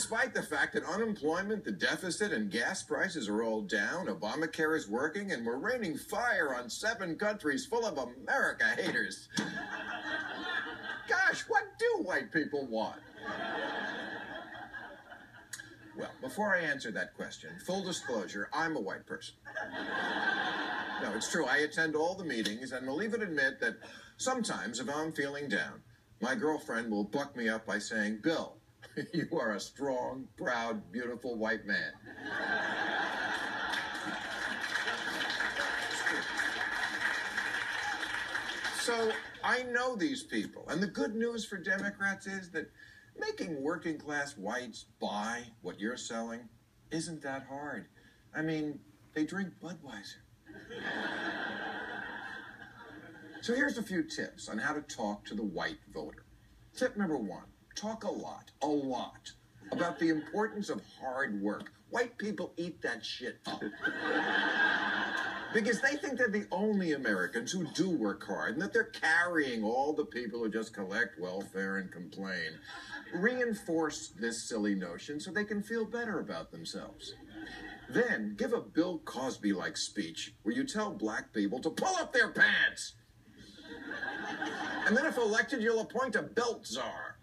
despite the fact that unemployment, the deficit, and gas prices are all down, Obamacare is working, and we're raining fire on 7 countries full of America haters. Gosh, what do white people want? Well, before I answer that question, full disclosure, I'm a white person. No, it's true. I attend all the meetings and will even admit that sometimes if I'm feeling down, my girlfriend will buck me up by saying, "Bill, you are a strong, proud, beautiful white man." So I know these people, and the good news for Democrats is that making working-class whites buy what you're selling isn't that hard. I mean, they drink Budweiser. So here's a few tips on how to talk to the white voter. Tip number 1, talk a lot, about the importance of hard work. White people eat that shit up. Because they think they're the only Americans who do work hard and that they're carrying all the people who just collect welfare and complain. Reinforce this silly notion so they can feel better about themselves. Then give a Bill Cosby-like speech where you tell black people to pull up their pants. And then if elected, you'll appoint a belt czar.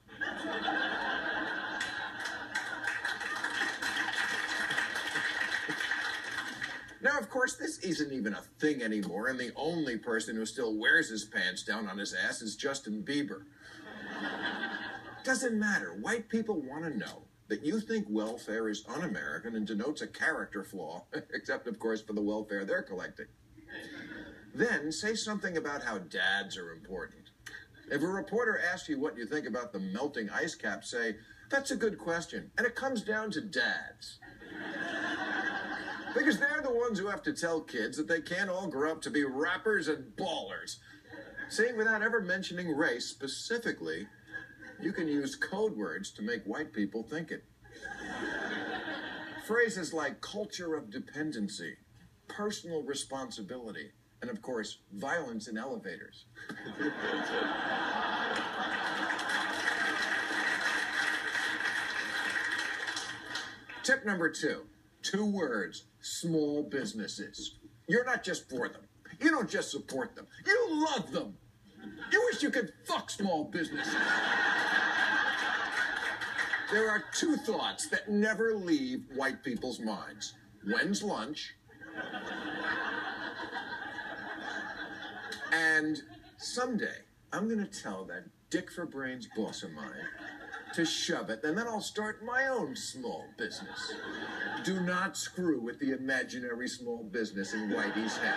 Now, of course, this isn't even a thing anymore, and the only person who still wears his pants down on his ass is Justin Bieber. Doesn't matter. White people want to know that you think welfare is un-American and denotes a character flaw, except, of course, for the welfare they're collecting. Then say something about how dads are important. If a reporter asks you what you think about the melting ice cap, say, "That's a good question, and it comes down to dads." Because they're the ones who have to tell kids that they can't all grow up to be rappers and ballers. See, without ever mentioning race specifically, you can use code words to make white people think it. Phrases like culture of dependency, personal responsibility, and of course, violence in elevators. Tip number 2, 2 words, small businesses. You're not just for them. You don't just support them. You love them. You wish you could fuck small businesses. There are 2 thoughts that never leave white people's minds. When's lunch? And someday, I'm going to tell that dick for brains boss of mine to shove it, and then I'll start my own small business. Do not screw with the imaginary small business in Whitey's head.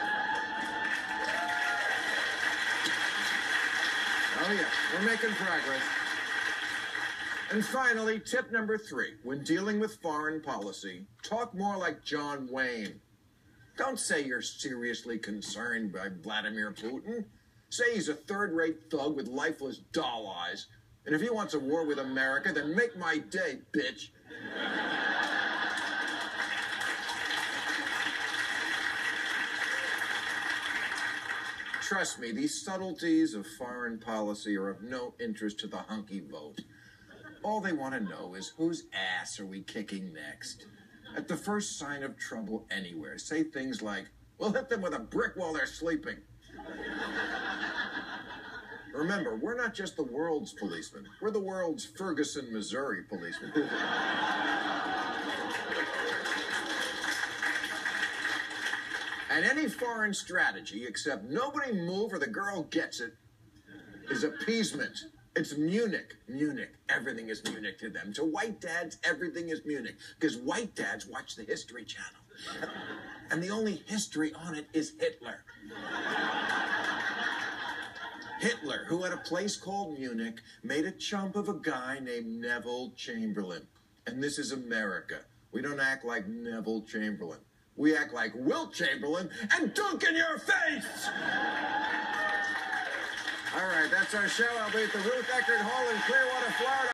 Oh yeah, we're making progress. And finally, tip number 3, when dealing with foreign policy, talk more like John Wayne. Don't say you're seriously concerned by Vladimir Putin. Say he's a third-rate thug with lifeless doll eyes. And if he wants a war with America, then make my day, bitch. Trust me, these subtleties of foreign policy are of no interest to the hunky vote. All they want to know is whose ass are we kicking next? At the first sign of trouble anywhere, say things like, "We'll hit them with a brick while they're sleeping." Remember, we're not just the world's policemen. We're the world's Ferguson, Missouri policemen. And any foreign strategy, except nobody move or the girl gets it, is appeasement. It's Munich. Munich. Everything is Munich to them. To white dads, everything is Munich. Because white dads watch the History Channel. And the only history on it is Hitler. Hitler, who at a place called Munich, made a chump of a guy named Neville Chamberlain. And this is America. We don't act like Neville Chamberlain. We act like Wilt Chamberlain and dunk in your face! All right, that's our show. I'll be at the Ruth Eckerd Hall in Clearwater, Florida.